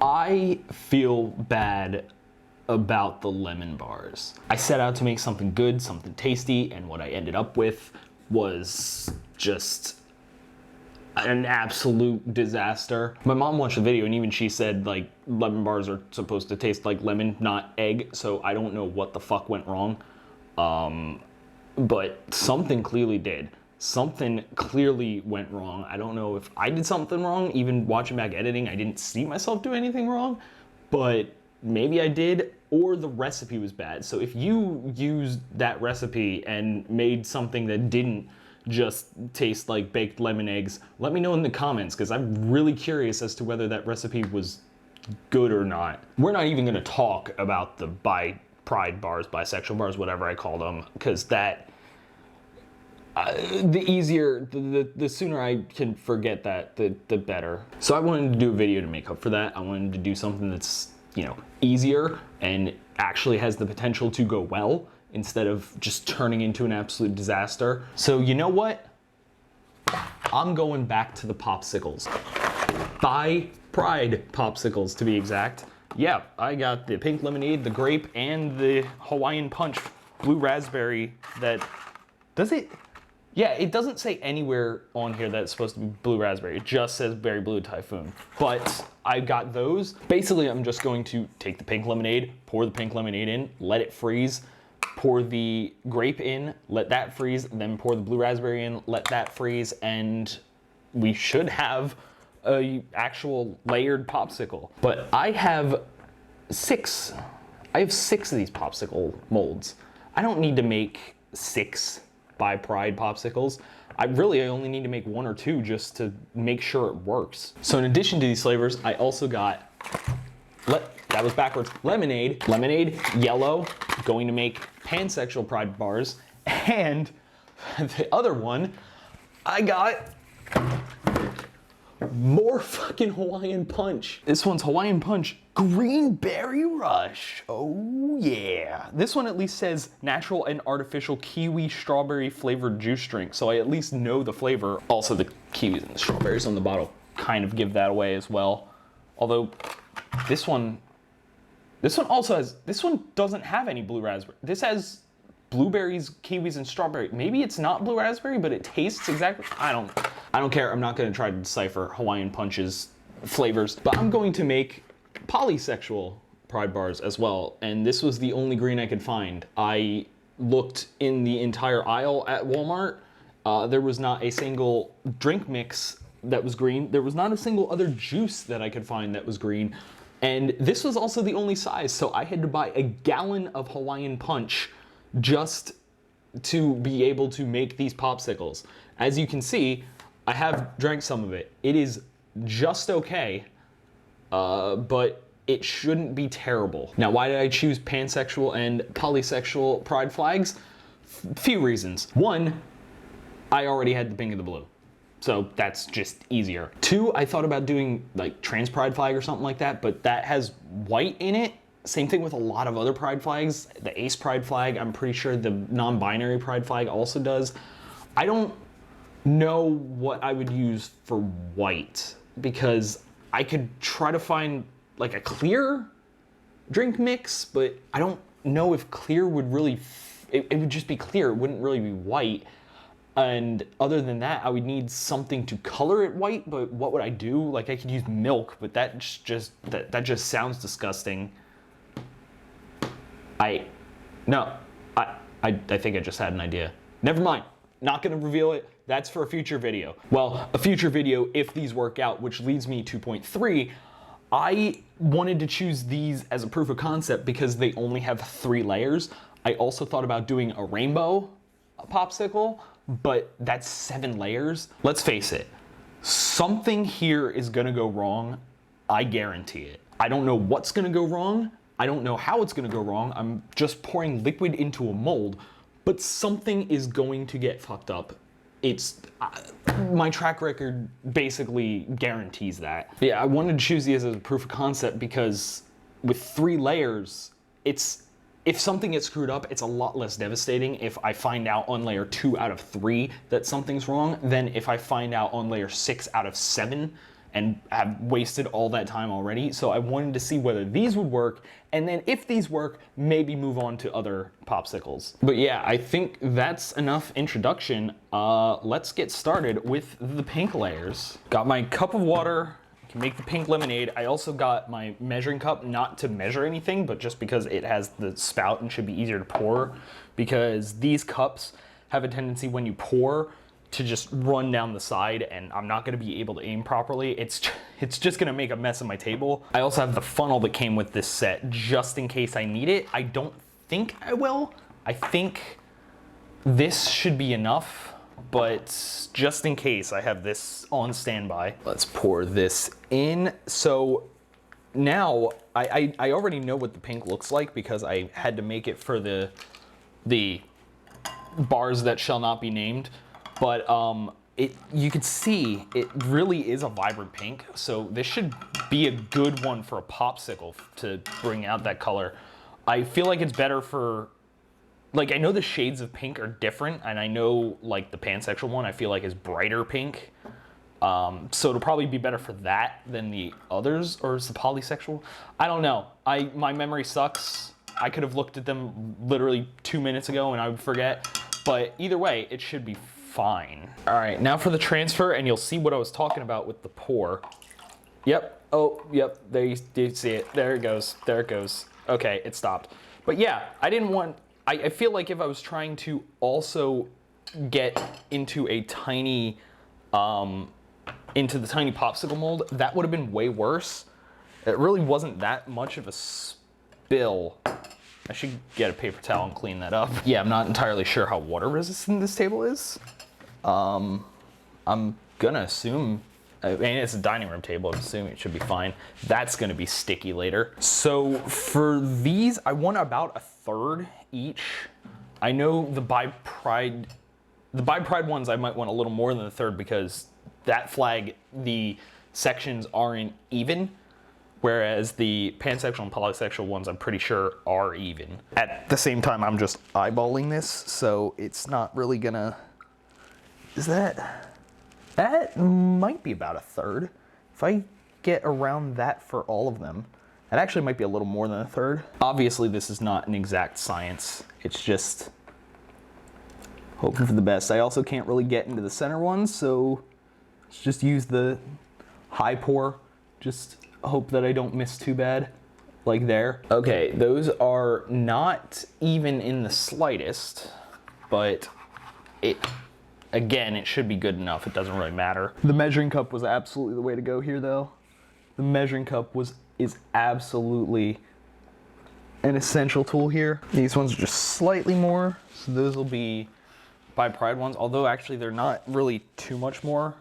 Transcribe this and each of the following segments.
I feel bad about the lemon bars. I set out to make something good, something tasty, and what I ended up with was just an absolute disaster. My mom watched the video and even she said like lemon bars are supposed to taste like lemon, not egg, so I don't know what the fuck went wrong. But something clearly did. Something clearly went wrong. I don't know if I did something wrong. Even watching back editing, I didn't see myself do anything wrong, but maybe I did, or the recipe was bad. So if you used that recipe and made something that didn't just taste like baked lemon eggs, let me know in the comments, because I'm really curious as to whether that recipe was good or not. We're not even gonna talk about the pride bars, bisexual bars, whatever I call them, because that, the sooner I can forget that, the better. So I wanted to do a video to make up for that. I wanted to do something that's, you know, easier and actually has the potential to go well instead of just turning into an absolute disaster. So you know what? I'm going back to the popsicles. By Pride popsicles, to be exact. Yeah, I got the pink lemonade, the grape, and the Hawaiian punch blue raspberry that, does it? Yeah, it doesn't say anywhere on here that it's supposed to be blue raspberry. It just says berry blue typhoon. But I got those. Basically, I'm just going to take the pink lemonade, pour the pink lemonade in, let it freeze, pour the grape in, let that freeze, then pour the blue raspberry in, let that freeze, and we should have a actual layered popsicle. But I have six of these popsicle molds. I don't need to make 6 by Pride popsicles. I only need to make 1 or 2 just to make sure it works. So in addition to these flavors, I also got, that was backwards, lemonade, yellow, going to make pansexual Pride bars, and the other one, I got more fucking Hawaiian punch. This one's Hawaiian punch green berry rush. Oh yeah. This one at least says natural and artificial kiwi strawberry flavored juice drink, so I at least know the flavor. Also, the kiwis and the strawberries on the bottle kind of give that away as well. Although this one also has, this one doesn't have any blue raspberry. This has blueberries, kiwis, and strawberry. Maybe it's not blue raspberry, but it tastes exactly, I don't care. I'm not gonna try to decipher Hawaiian punch's flavors, but I'm going to make polysexual Pride bars as well. And this was the only green I could find. I looked in the entire aisle at Walmart. There was not a single drink mix that was green. There was not a single other juice that I could find that was green. And this was also the only size, so I had to buy a gallon of Hawaiian punch just to be able to make these popsicles. As you can see, I have drank some of it. It is just okay, but it shouldn't be terrible. Now, why did I choose pansexual and polysexual Pride flags? Few reasons. 1, I already had the pink and the blue, so that's just easier. 2, I thought about doing like trans Pride flag or something like that, but that has white in it. Same thing with a lot of other Pride flags. The ace Pride flag, I'm pretty sure the non-binary Pride flag also does. I don't know what I would use for white, because I could try to find like a clear drink mix, but I don't know if clear would really, it would just be clear, it wouldn't really be white. And other than that, I would need something to color it white, but what would I do? Like I could use milk, but that just sounds disgusting. I think I just had an idea. Never mind, not gonna reveal it. That's for a future video. Well, a future video if these work out, which leads me to point 3. I wanted to choose these as a proof of concept because they only have 3 layers. I also thought about doing a rainbow popsicle, but that's 7 layers. Let's face it, something here is gonna go wrong. I guarantee it. I don't know what's gonna go wrong. I don't know how it's gonna go wrong. I'm just pouring liquid into a mold, but something is going to get fucked up. My track record basically guarantees that. Yeah, I wanted to choose these as a proof of concept because with 3 layers, if something gets screwed up, it's a lot less devastating if I find out on layer 2 out of 3 that something's wrong than if I find out on layer 6 out of 7 and have wasted all that time already. So I wanted to see whether these would work, and then if these work, maybe move on to other popsicles. But yeah, I think that's enough introduction. Let's get started with the pink layers. Got my cup of water, can make the pink lemonade. I also got my measuring cup, not to measure anything, but just because it has the spout and should be easier to pour, because these cups have a tendency when you pour to just run down the side, and I'm not gonna be able to aim properly. It's just gonna make a mess of my table. I also have the funnel that came with this set just in case I need it. I don't think I will. I think this should be enough, but just in case, I have this on standby. Let's pour this in. So now I already know what the pink looks like because I had to make it for the bars that shall not be named. But you can see it really is a vibrant pink, so this should be a good one for a popsicle to bring out that color. I feel like it's better for, like, I know the shades of pink are different, and I know like the pansexual one I feel like is brighter pink. So it'll probably be better for that than the others, or is the polysexual? I don't know. My memory sucks. I could have looked at them literally 2 minutes ago and I would forget, but either way, it should be fine. All right, now for the transfer, and you'll see what I was talking about with the pour. Yep, oh, yep, there you see it. There it goes, there it goes. Okay, it stopped. But yeah, I feel like if I was trying to also get into a tiny, into the tiny popsicle mold, that would have been way worse. It really wasn't that much of a spill. I should get a paper towel and clean that up. Yeah, I'm not entirely sure how water resistant this table is. I'm gonna assume, I mean, it's a dining room table, I'm assuming it should be fine. That's gonna be sticky later. So for these, I want about a third each. I know the By Pride ones I might want a little more than a third because that flag, the sections aren't even, whereas the pansexual and polysexual ones I'm pretty sure are even. At the same time, I'm just eyeballing this, so it's not really gonna, that might be about a third. If I get around that for all of them, that actually might be a little more than a third. Obviously, this is not an exact science. It's just hoping for the best. I also can't really get into the center ones, so let's just use the high pour. Just hope that I don't miss too bad, like there. Okay, those are not even in the slightest, but again, it should be good enough. It doesn't really matter. The measuring cup was absolutely the way to go here, though. The measuring cup is absolutely an essential tool here. These ones are just slightly more, so those will be By Pride ones, although actually they're not really too much more.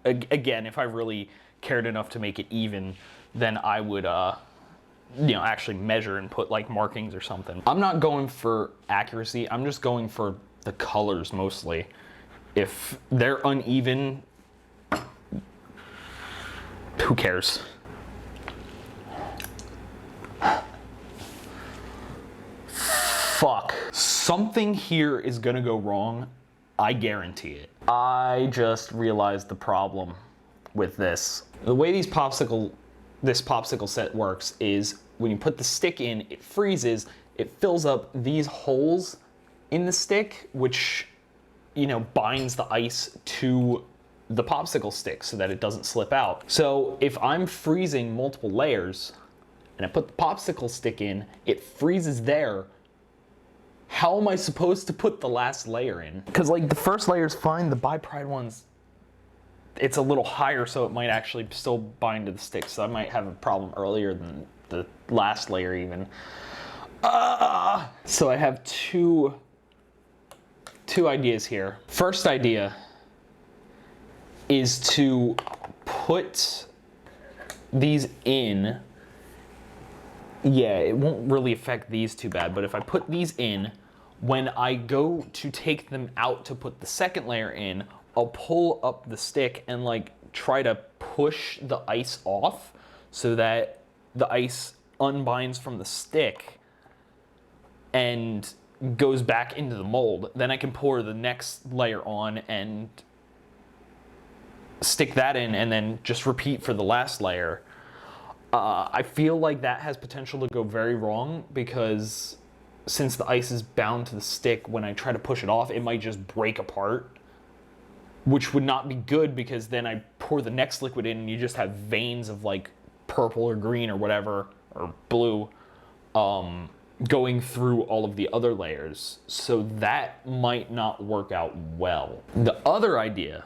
Again, if I really cared enough to make it even, then I would actually measure and put like markings or something. I'm not going for accuracy, I'm just going for the colors mostly. If they're uneven, who cares? Fuck. Something here is gonna go wrong. I guarantee it. I just realized the problem with this. The way this popsicle set works is when you put the stick in, it freezes, it fills up these holes in the stick, which, binds the ice to the popsicle stick so that it doesn't slip out. So if I'm freezing multiple layers and I put the popsicle stick in, it freezes there. How am I supposed to put the last layer in? Because like the first layer is fine, the By Pride ones, it's a little higher, so it might actually still bind to the stick. So I might have a problem earlier than the last layer even. So I have two ideas here. First idea is to put these in. Yeah, it won't really affect these too bad, but if I put these in, when I go to take them out to put the second layer in, I'll pull up the stick and like try to push the ice off so that the ice unbinds from the stick and goes back into the mold. Then I can pour the next layer on and stick that in and then just repeat for the last layer. I feel like that has potential to go very wrong because since the ice is bound to the stick, when I try to push it off, it might just break apart, which would not be good because then I pour the next liquid in and you just have veins of like purple or green or whatever, or blue, going through all of the other layers. So that might not work out well. The other idea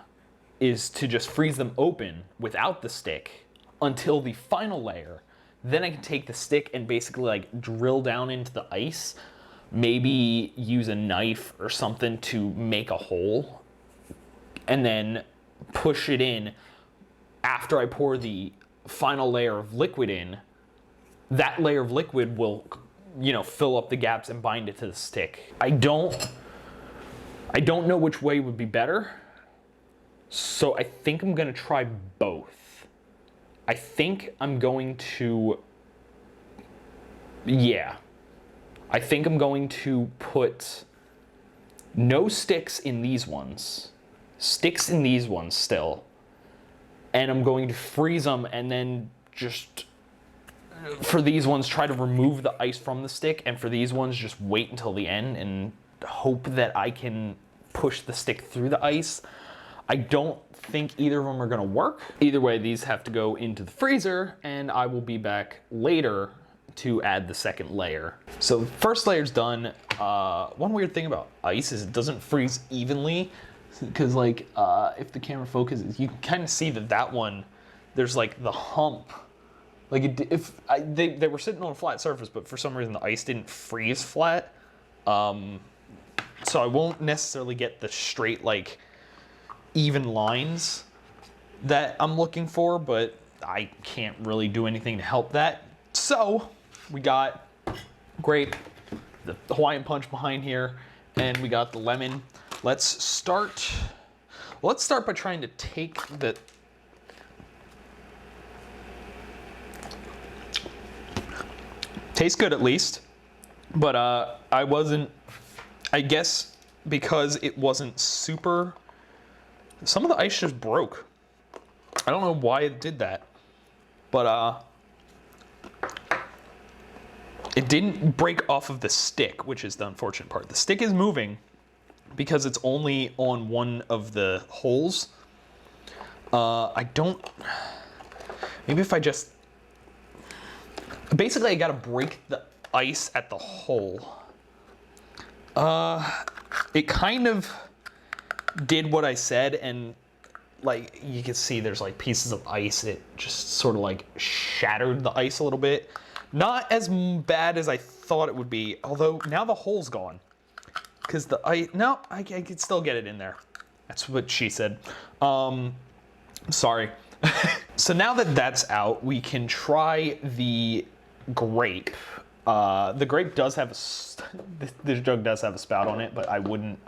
is to just freeze them open without the stick until the final layer. Then I can take the stick and basically like drill down into the ice, maybe use a knife or something to make a hole, and then push it in after I pour the final layer of liquid in. That layer of liquid will, you know, fill up the gaps and bind it to the stick. I don't know which way would be better, so I think I'm gonna try both. I think I'm going to, I think I'm going to put no sticks in these ones, sticks in these ones still, and I'm going to freeze them and then just, for these ones, try to remove the ice from the stick, and for these ones, just wait until the end and hope that I can push the stick through the ice. I don't think either of them are gonna work. Either way, these have to go into the freezer, and I will be back later to add the second layer. So the first layer's done. One weird thing about ice is it doesn't freeze evenly, because like if the camera focuses, you can kind of see that one, there's like the hump. Like they were sitting on a flat surface, but for some reason the ice didn't freeze flat. So I won't necessarily get the straight like even lines that I'm looking for, but I can't really do anything to help that. So we got grape, the Hawaiian punch behind here, and we got the lemon. Let's start by trying to take the, tastes good at least, but I guess because it wasn't super, some of the ice just broke. I don't know why it did that, but it didn't break off of the stick, which is the unfortunate part. The stick is moving because it's only on one of the holes. Maybe if I just, basically I gotta break the ice at the hole. It kind of did what I said, and like you can see there's like pieces of ice. It just sort of like shattered the ice a little bit. Not as bad as I thought it would be, although now the hole's gone. Because the ice, no, I could still get it in there. That's what she said. Sorry. So now that that's out, we can try the grape. The grape does have this jug does have a spout on it, but I wouldn't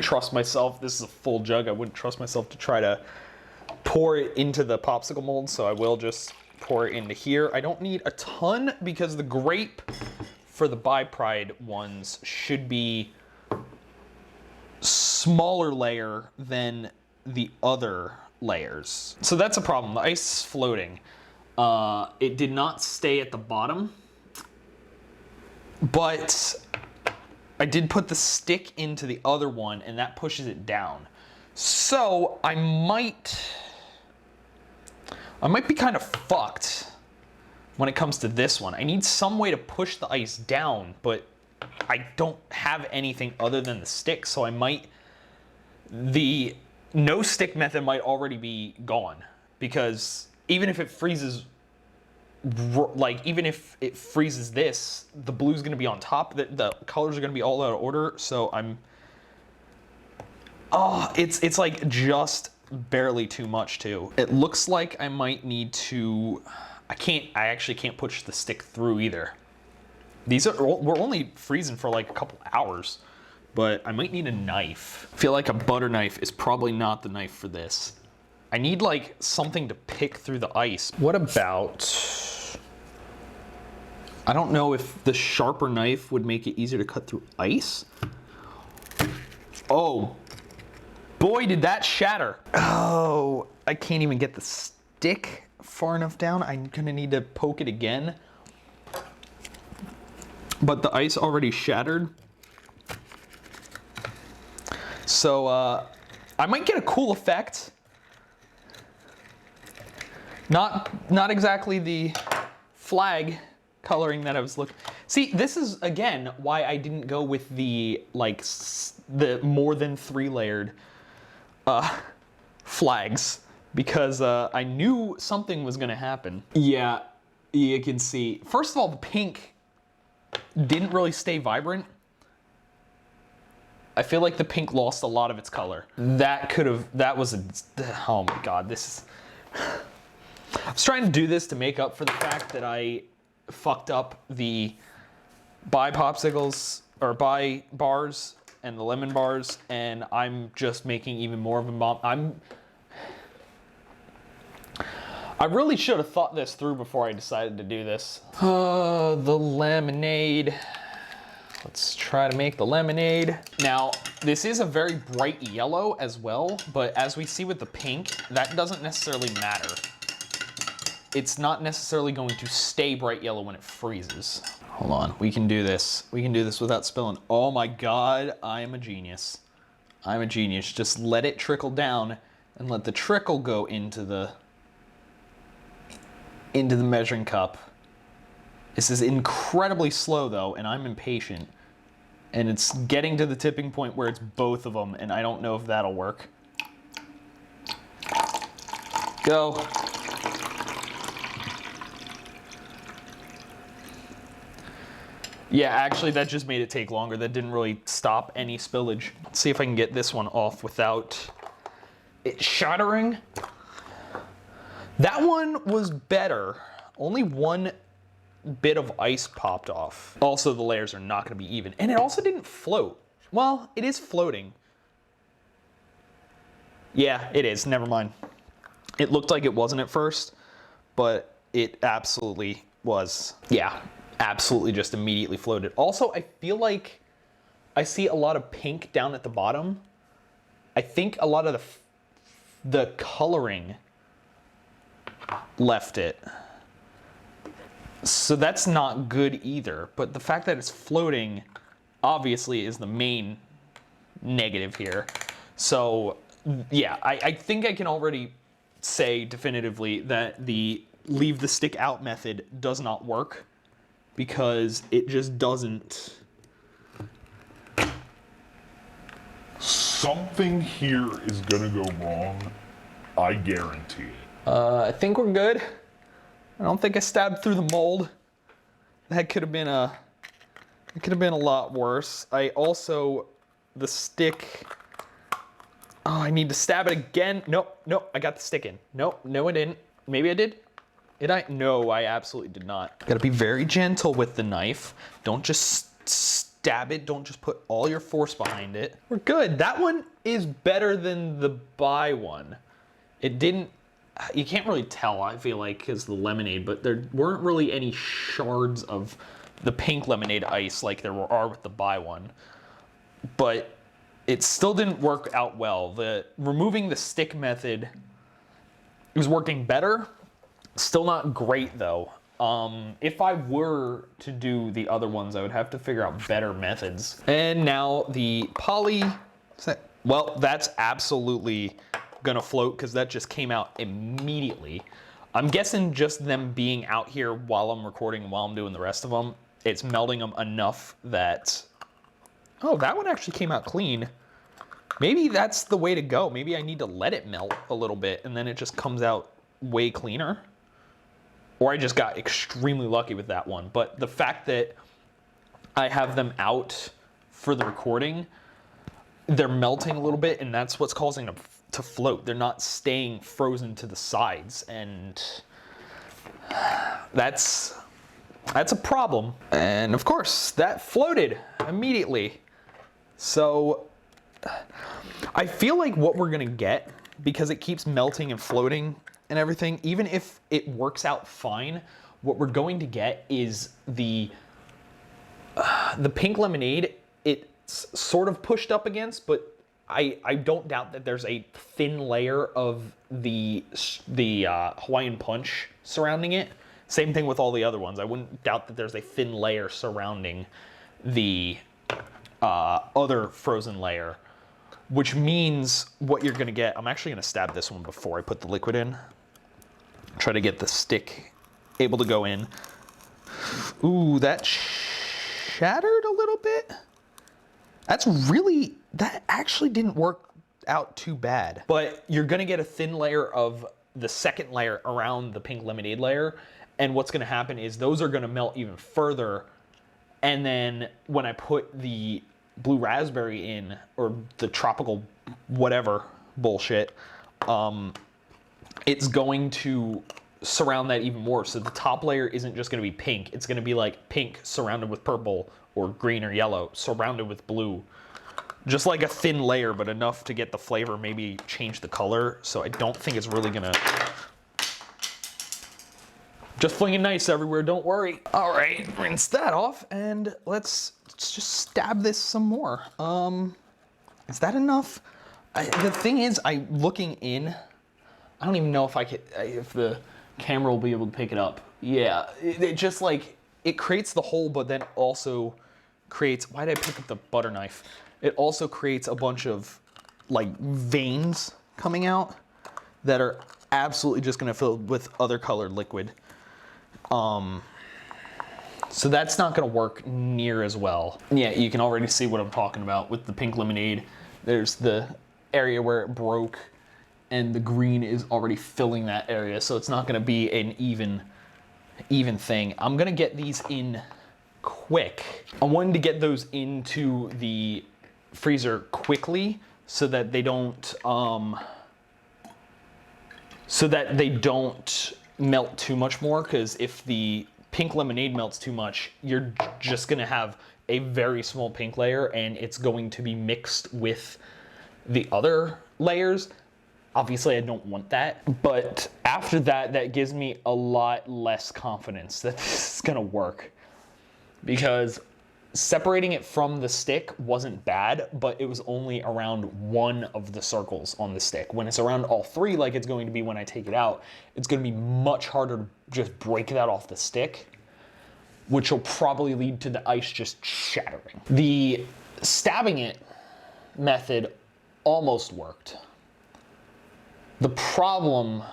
trust myself. This is a full jug. I wouldn't trust myself to try to pour it into the popsicle mold, so I will just pour it into here. I don't need a ton because the grape for the bi-pride ones should be smaller layer than the other layers. So that's a problem. The ice is floating. It did not stay at the bottom, but I did put the stick into the other one and that pushes it down. So I might be kind of fucked when it comes to this one. I need some way to push the ice down, but I don't have anything other than the stick, so the no stick method might already be gone, because even if it freezes, like even if it freezes this, the blue's gonna be on top, the colors are gonna be all out of order, so it's like just barely too much too. It looks like I might need to, I actually can't push the stick through either. We're only freezing for like a couple hours, but I might need a knife. I feel like a butter knife is probably not the knife for this. I need like something to pick through the ice. What about, I don't know if the sharper knife would make it easier to cut through ice. Oh, Boy, did that shatter. Oh, I can't even get the stick far enough down. I'm gonna need to poke it again. But the ice already shattered. So I might get a cool effect. Not exactly the flag coloring that I was looking. See, this is again why I didn't go with the the more than 3 layered flags, because I knew something was gonna happen. Yeah, you can see. First of all, the pink didn't really stay vibrant. I feel like the pink lost a lot of its color. That was oh my God, this is. I was trying to do this to make up for the fact that I fucked up the buy popsicles or buy bars and the lemon bars, and I'm just making even more of a bomb. I really should have thought this through before I decided to do this. The lemonade. Let's try to make the lemonade. Now, this is a very bright yellow as well, but as we see with the pink, that doesn't necessarily matter. It's not necessarily going to stay bright yellow when it freezes. Hold on, we can do this. We can do this without spilling. Oh my God, I am a genius. I'm a genius. Just let it trickle down and let the trickle go into the measuring cup. This is incredibly slow though, and I'm impatient. And it's getting to the tipping point where it's both of them, and I don't know if that'll work. Go. Yeah, actually that just made it take longer. That didn't really stop any spillage. Let's see if I can get this one off without it shattering. That one was better. Only one bit of ice popped off. Also, the layers are not going to be even. And it also didn't float. Well, it is floating. Yeah, it is. Never mind. It looked like it wasn't at first, but it absolutely was. Yeah, absolutely just immediately floated. Also, I feel like I see a lot of pink down at the bottom. I think a lot of the coloring left it. So that's not good either, but the fact that it's floating obviously is the main negative here. So yeah, I think I can already say definitively that the leave the stick out method does not work, because it just doesn't. Something here is gonna go wrong. I guarantee it. I think we're good. I don't think I stabbed through the mold. That could have been a lot worse. I also, the stick, oh, I need to stab it again. Nope, I got the stick in. No, I didn't. Maybe I did? Did I? No, I absolutely did not. Gotta be very gentle with the knife. Don't just stab it. Don't just put all your force behind it. We're good. That one is better than the buy one. It didn't, you can't really tell, I feel like, because the lemonade, but there weren't really any shards of the pink lemonade ice like there are with the buy one. But it still didn't work out well. Removing the stick method was working better. Still not great though. If I were to do the other ones, I would have to figure out better methods. And now the poly, well, that's absolutely gonna float because that just came out immediately. I'm guessing just them being out here while I'm recording and while I'm doing the rest of them, it's melting them enough that, oh, that one actually came out clean. Maybe that's the way to go. Maybe I need to let it melt a little bit and then it just comes out way cleaner. Or I just got extremely lucky with that one. But the fact that I have them out for the recording, they're melting a little bit and that's what's causing them to float. They're not staying frozen to the sides, and that's a problem. And of course, that floated immediately. So I feel like what we're gonna get, because it keeps melting and floating and everything, even if it works out fine, what we're going to get is the pink lemonade. It's sort of pushed up against, but I don't doubt that there's a thin layer of the Hawaiian Punch surrounding it. Same thing with all the other ones. I wouldn't doubt that there's a thin layer surrounding the other frozen layer, which means what you're gonna get, I'm actually gonna stab this one before I put the liquid in. Try to get the stick able to go in. Ooh, that shattered a little bit. That actually didn't work out too bad. But you're gonna get a thin layer of the second layer around the pink lemonade layer. And what's gonna happen is those are gonna melt even further. And then when I put the blue raspberry in, or the tropical whatever bullshit, it's going to surround that even more. So the top layer isn't just gonna be pink, it's gonna be like pink surrounded with purple, or green or yellow surrounded with blue. Just like a thin layer, but enough to get the flavor, maybe change the color. So I don't think it's really gonna... Just flinging nice everywhere, don't worry. All right, rinse that off, and let's just stab this some more. Is that enough? The thing is, looking in, I don't even know if the camera will be able to pick it up. Yeah, it just like, it creates the hole, but then also creates, why did I pick up the butter knife? It also creates a bunch of like veins coming out that are absolutely just gonna fill with other colored liquid. So that's not gonna work near as well. Yeah, you can already see what I'm talking about with the pink lemonade. There's the area where it broke, and the green is already filling that area, so it's not gonna be an even thing. I'm gonna get these in quick. I wanted to get those into the freezer quickly so that they don't melt too much more, because if the pink lemonade melts too much, you're just gonna have a very small pink layer and it's going to be mixed with the other layers. Obviously I don't want that, but after that, that gives me a lot less confidence that this is gonna work, because separating it from the stick wasn't bad, but it was only around one of the circles on the stick. When it's around all three, like it's going to be when I take it out, it's going to be much harder to just break that off the stick, which will probably lead to the ice just shattering. The stabbing it method almost worked. The problem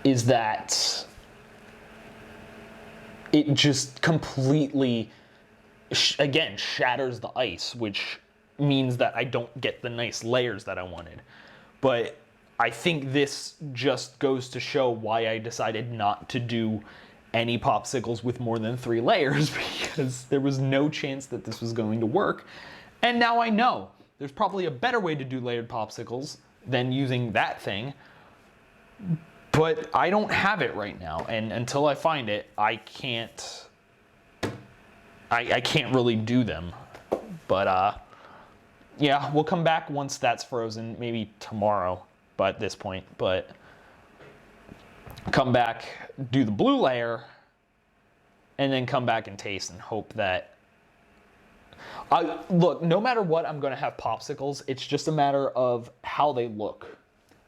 is that it just completely, again, shatters the ice, which means that I don't get the nice layers that I wanted. But I think this just goes to show why I decided not to do any popsicles with more than 3 layers, because there was no chance that this was going to work. And now I know. There's probably a better way to do layered popsicles than using that thing. But I don't have it right now, and until I find it, I can't really do them. But yeah, we'll come back once that's frozen, maybe tomorrow, but at this point. But come back, do the blue layer, and then come back and taste and hope that... Look, no matter what, I'm gonna have popsicles. It's just a matter of how they look.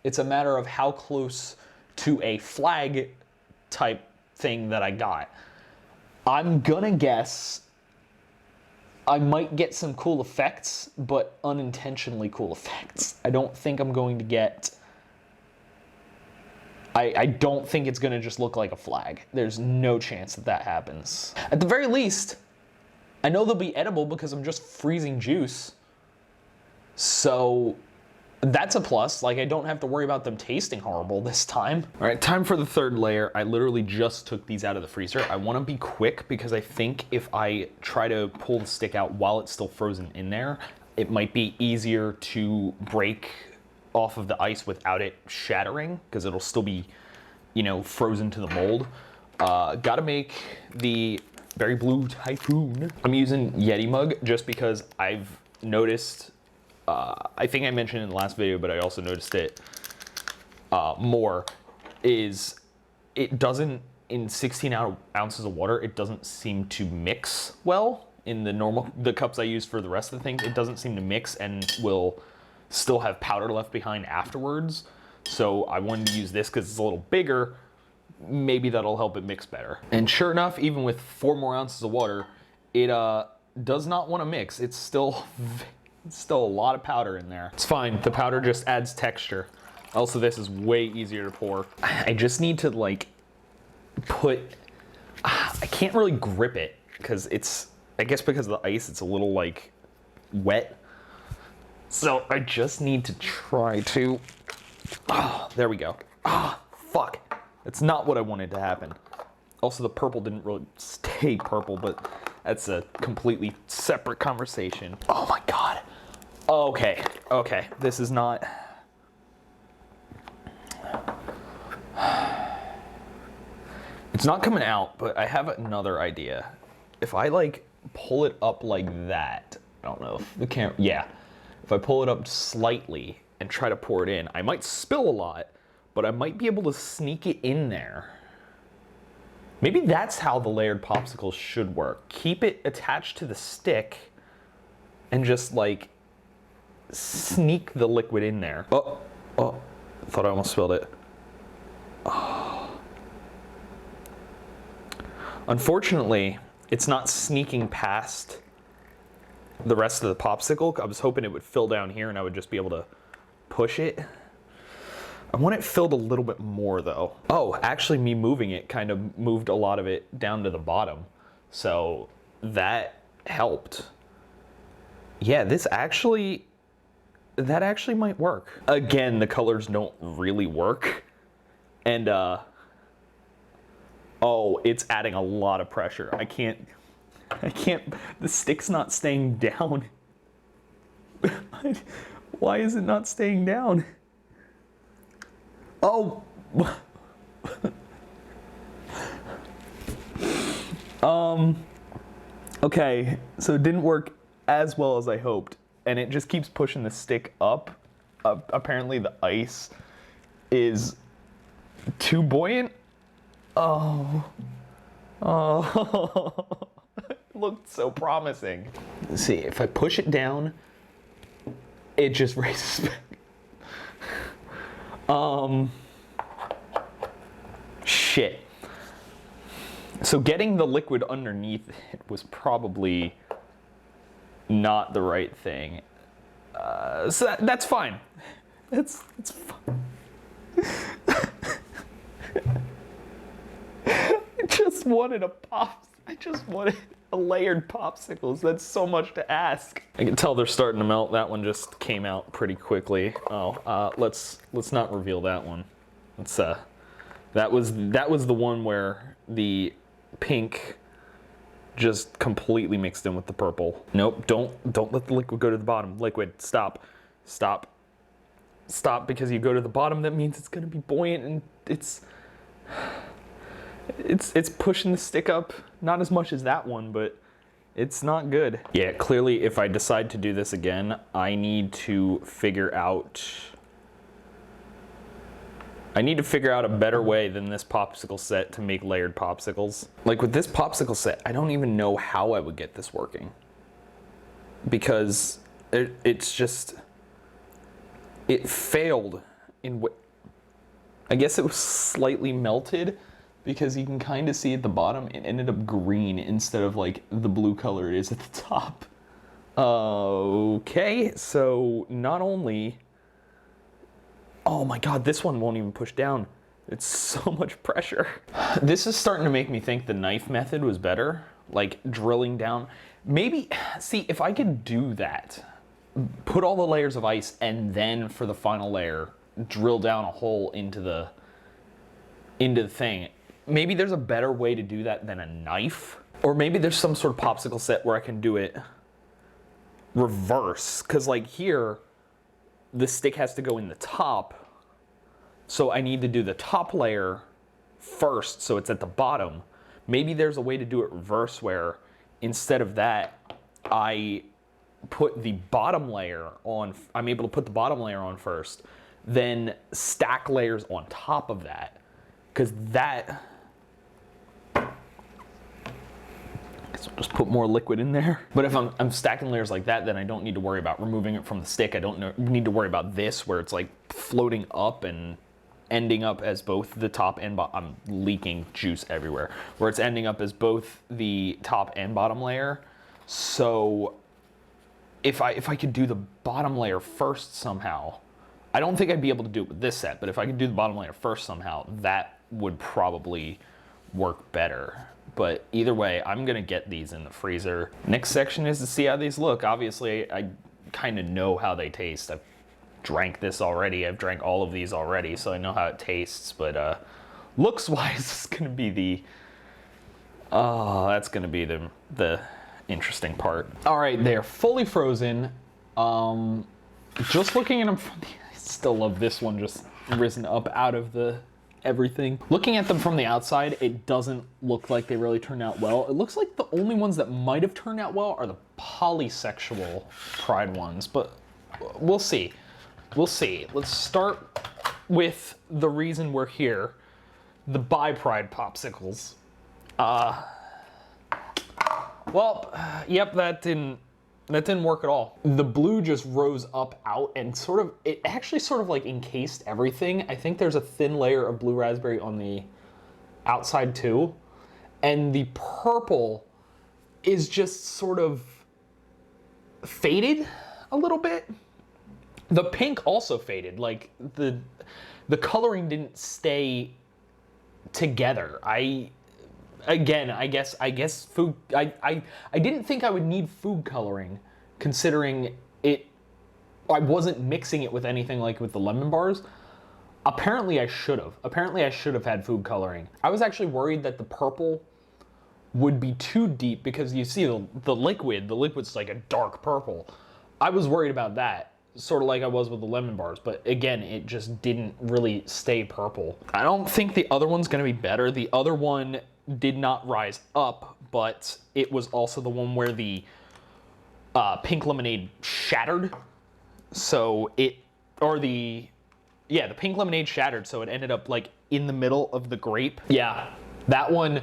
It's a matter of how close to a flag type thing that I got. I'm gonna guess I might get some cool effects, but unintentionally cool effects. I don't think I'm going to get... I don't think it's gonna just look like a flag. There's no chance that that happens. At the very least, I know they'll be edible because I'm just freezing juice. So that's a plus. Like, I don't have to worry about them tasting horrible this time. All right, time for the third layer. I literally just took these out of the freezer. I want to be quick because I think if I try to pull the stick out while it's still frozen in there, it might be easier to break off of the ice without it shattering, because it'll still be, you know, frozen to the mold. Gotta make the Berry Blue Typhoon. I'm using Yeti mug just because I've noticed, I think I mentioned in the last video, but I also noticed it more, is it doesn't, in 16 ounces of water, it doesn't seem to mix well in the cups I use for the rest of the things, it doesn't seem to mix and will still have powder left behind afterwards. So I wanted to use this because it's a little bigger. Maybe that'll help it mix better. And sure enough, even with 4 more ounces of water, it does not want to mix. It's still a lot of powder in there. It's fine, the powder just adds texture. Also, this is way easier to pour. I just need to like I can't really grip it because I guess because of the ice, it's a little like wet. So I just need to try to, there we go. Fuck. That's not what I wanted to happen. Also, the purple didn't really stay purple, but that's a completely separate conversation. Oh my God. Okay, this is not. It's not coming out, but I have another idea. If I like pull it up like that, I don't know if the camera, yeah. If I pull it up slightly and try to pour it in, I might spill a lot, but I might be able to sneak it in there. Maybe that's how the layered popsicles should work. Keep it attached to the stick and just like sneak the liquid in there. Oh, I thought I almost spilled it. Unfortunately, it's not sneaking past the rest of the popsicle. I was hoping it would fill down here and I would just be able to push it. I want it filled a little bit more though. Oh, actually me moving it kind of moved a lot of it down to the bottom. So that helped. Yeah, that actually might work. Again, the colors don't really work. And oh, it's adding a lot of pressure. I can't, the stick's not staying down. Why is it not staying down? Oh. Okay, so it didn't work as well as I hoped, and it just keeps pushing the stick up. Apparently the ice is too buoyant. Oh, it looked so promising. Let's see, if I push it down, it just raises back. Shit. So getting the liquid underneath it was probably not the right thing. So that's fine. It's fine. I just wanted a layered popsicles. That's so much to ask. I can tell they're starting to melt. That one just came out pretty quickly. Oh, let's not reveal that one. Let's that was the one where the pink just completely mixed in with the purple. Nope, don't let the liquid go to the bottom. Liquid, stop, because you go to the bottom, that means it's gonna be buoyant and it's pushing the stick up, not as much as that one, but it's not good. Yeah, clearly if I decide to do this again, I need to figure out a better way than this popsicle set to make layered popsicles. Like with this popsicle set, I don't even know how I would get this working. Because it's just, it failed in I guess it was slightly melted, because you can kind of see at the bottom it ended up green instead of like the blue color it is at the top. Okay, so not only, oh my God, this one won't even push down. It's so much pressure. This is starting to make me think the knife method was better, like drilling down. Maybe, see, if I could do that, put all the layers of ice and then for the final layer, drill down a hole into the thing. Maybe there's a better way to do that than a knife. Or maybe there's some sort of popsicle set where I can do it reverse. Because like here, the stick has to go in the top. So I need to do the top layer first so it's at the bottom. Maybe there's a way to do it reverse where instead of that, I put the bottom layer on, I'm able to put the bottom layer on first, then stack layers on top of that. Because So just put more liquid in there. But if I'm stacking layers like that, then I don't need to worry about removing it from the stick. I don't need to worry about this where it's like floating up and ending up as both the top and bottom. I'm leaking juice everywhere. Where it's ending up as both the top and bottom layer. So if I could do the bottom layer first somehow, I don't think I'd be able to do it with this set, but if I could do the bottom layer first somehow, that would probably work better. But either way, I'm gonna get these in the freezer. Next section is to see how these look. Obviously, I kind of know how they taste. I've drank this already. I've drank all of these already, so I know how it tastes. But looks-wise, it's gonna be the that's gonna be the interesting part. All right, they're fully frozen. Just looking at them from the, I still love this one just risen up out of the everything. Looking at them from the outside, it doesn't look like they really turned out well. It looks like the only ones that might have turned out well are the polysexual pride ones, but we'll see. We'll see. Let's start with the reason we're here, the bi-pride popsicles. Well, yep, that didn't work at all. The blue just rose up out and it actually sort of like encased everything. I think there's a thin layer of blue raspberry on the outside too. And the purple is just sort of faded a little bit. The pink also faded. Like the coloring didn't stay together. Again, I guess food, I didn't think I would need food coloring considering I wasn't mixing it with anything like with the lemon bars. Apparently I should have. Apparently I should have had food coloring. I was actually worried that the purple would be too deep because you see the liquid's like a dark purple. I was worried about that, sort of like I was with the lemon bars, but again, it just didn't really stay purple. I don't think the other one's gonna be better. The other one did not rise up, but it was also the one where the pink lemonade shattered. So the pink lemonade shattered, so it ended up like in the middle of the grape. Yeah, that one,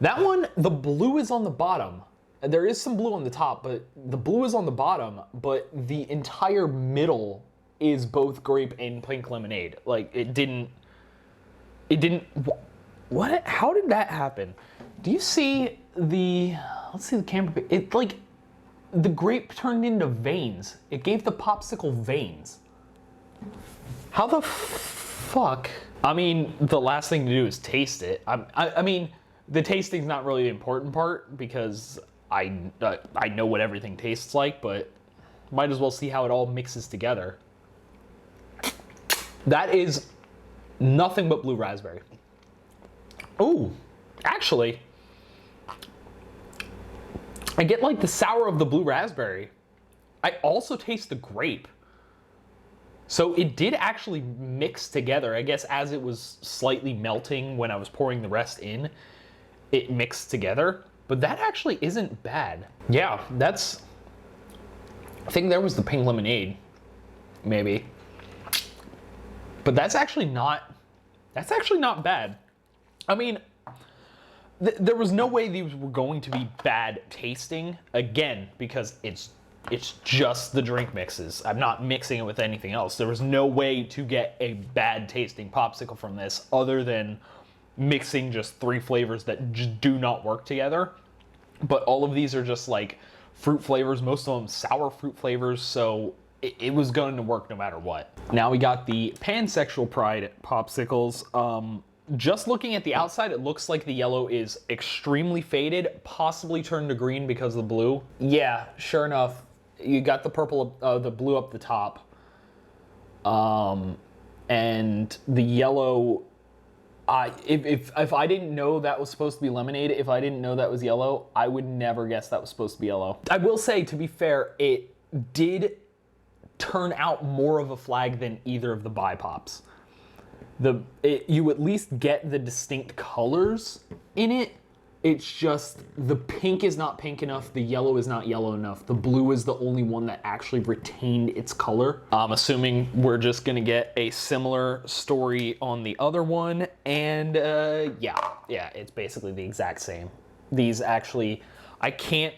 the blue is on the bottom. There is some blue on the top, but the blue is on the bottom, but the entire middle is both grape and pink lemonade. Like it didn't, what? How did that happen? Do you see let's see the camera, it like, the grape turned into veins. It gave the popsicle veins. How the fuck? I mean, the last thing to do is taste it. I mean, the tasting's not really the important part because I know what everything tastes like, but might as well see how it all mixes together. That is nothing but blue raspberry. Oh, actually, I get like the sour of the blue raspberry. I also taste the grape. So it did actually mix together. I guess as it was slightly melting when I was pouring the rest in, it mixed together. But that actually isn't bad. Yeah, I think there was the pink lemonade, maybe. But that's actually not bad. I mean, there was no way these were going to be bad tasting, again, because it's just the drink mixes. I'm not mixing it with anything else. There was no way to get a bad tasting popsicle from this other than mixing just 3 flavors that just do not work together. But all of these are just like fruit flavors, most of them sour fruit flavors, so it was going to work no matter what. Now we got the pansexual pride popsicles. Just looking at the outside, it looks like the yellow is extremely faded, possibly turned to green because of the blue. Yeah, sure enough, you got the purple, the blue up the top. And the yellow, if I didn't know that was supposed to be lemonade, if I didn't know that was yellow, I would never guess that was supposed to be yellow. I will say, to be fair, it did turn out more of a flag than either of the bi-pops. You at least get the distinct colors in it. It's just the pink is not pink enough, the yellow is not yellow enough. The blue is the only one that actually retained its color. I'm assuming we're just gonna get a similar story on the other one, and yeah, it's basically the exact same. These actually, I can't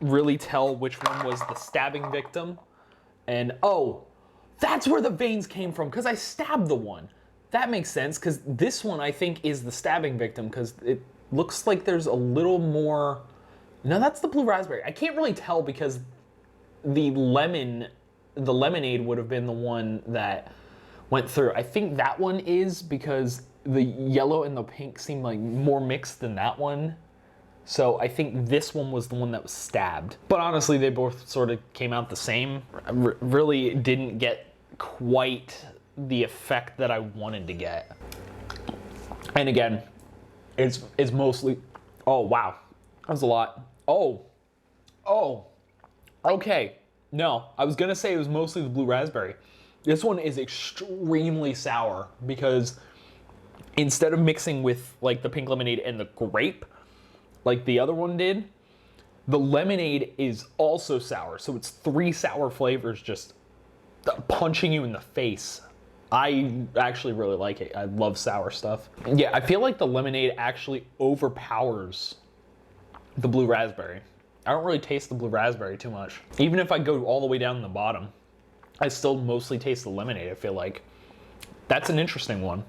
really tell which one was the stabbing victim. And oh, that's where the veins came from, because I stabbed the one. That makes sense, because this one I think is the stabbing victim, because it looks like there's a little more. No, that's the blue raspberry. I can't really tell because the lemonade would have been the one that went through. I think that one is because the yellow and the pink seem like more mixed than that one. So I think this one was the one that was stabbed. But honestly, they both sort of came out the same. I really didn't get quite the effect that I wanted to get. And again, it's mostly, oh wow, that was a lot. Oh, okay. No, I was gonna say it was mostly the blue raspberry. This one is extremely sour because instead of mixing with like the pink lemonade and the grape, like the other one did, the lemonade is also sour. So it's 3 sour flavors just punching you in the face. I actually really like it. I love sour stuff. Yeah, I feel like the lemonade actually overpowers the blue raspberry. I don't really taste the blue raspberry too much. Even if I go all the way down to the bottom, I still mostly taste the lemonade, I feel like. That's an interesting one.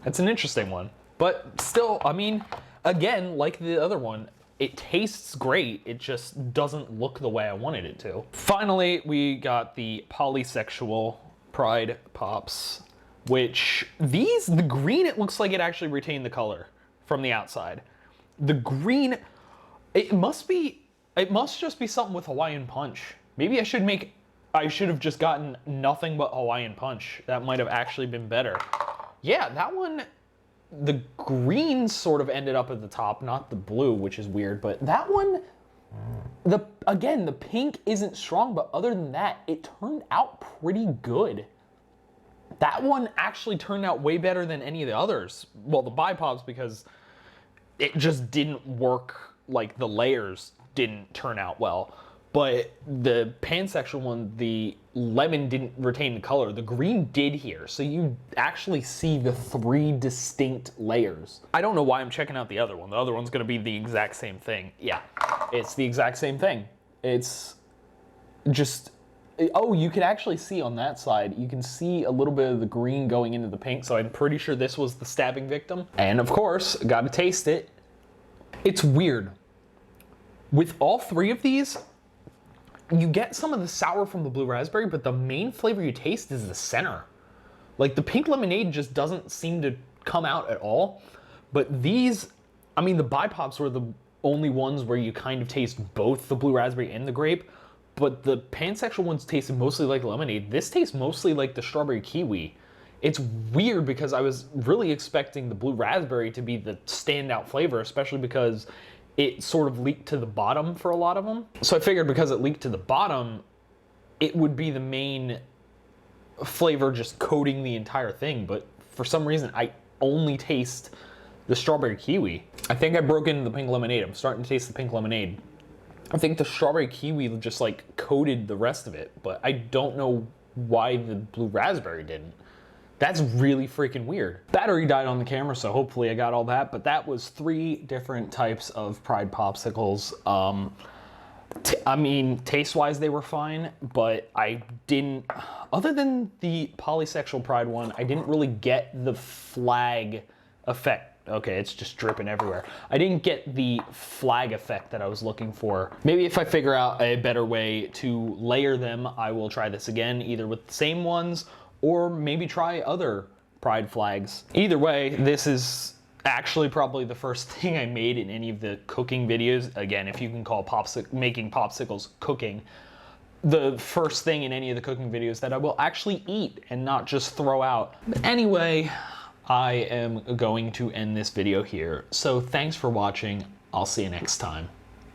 That's an interesting one. But still, I mean, again, like the other one, it tastes great. It just doesn't look the way I wanted it to. Finally, we got the polysexual Pride Pops, which the green, it looks like it actually retained the color from the outside. The green, it must just be something with Hawaiian Punch. Maybe I should have just gotten nothing but Hawaiian Punch. That might have actually been better. Yeah, that one, the green sort of ended up at the top, not the blue, which is weird, but that one, again, the pink isn't strong, but other than that, it turned out pretty good. That one actually turned out way better than any of the others. Well, the bipops, because it just didn't work, like the layers didn't turn out well. But the pansexual one, the lemon didn't retain the color. The green did here. So you actually see the 3 distinct layers. I don't know why I'm checking out the other one. The other one's gonna be the exact same thing. Yeah, it's the exact same thing. It's just, oh, you can actually see on that side, you can see a little bit of the green going into the pink. So I'm pretty sure this was the stabbing victim. And of course, gotta taste it. It's weird. With all 3 of these, you get some of the sour from the blue raspberry, but the main flavor you taste is the center. Like the pink lemonade just doesn't seem to come out at all. But these, I mean, the bipops were the only ones where you kind of taste both the blue raspberry and the grape. But the pansexual ones tasted mostly like lemonade. This tastes mostly like the strawberry kiwi. It's weird because I was really expecting the blue raspberry to be the standout flavor, especially because it sort of leaked to the bottom for a lot of them. So I figured because it leaked to the bottom, it would be the main flavor just coating the entire thing. But for some reason, I only taste the strawberry kiwi. I think I broke into the pink lemonade. I'm starting to taste the pink lemonade. I think the strawberry kiwi just like coated the rest of it, but I don't know why the blue raspberry didn't. That's really freaking weird. Battery died on the camera, so hopefully I got all that, but that was 3 different types of Pride Popsicles. I mean, taste-wise they were fine, but I didn't, other than the polysexual Pride one, I didn't really get the flag effect. Okay, it's just dripping everywhere. I didn't get the flag effect that I was looking for. Maybe if I figure out a better way to layer them, I will try this again, either with the same ones, or maybe try other Pride flags. Either way, this is actually probably the first thing I made in any of the cooking videos. Again, if you can call making popsicles cooking, the first thing in any of the cooking videos that I will actually eat and not just throw out. But anyway, I am going to end this video here. So thanks for watching. I'll see you next time.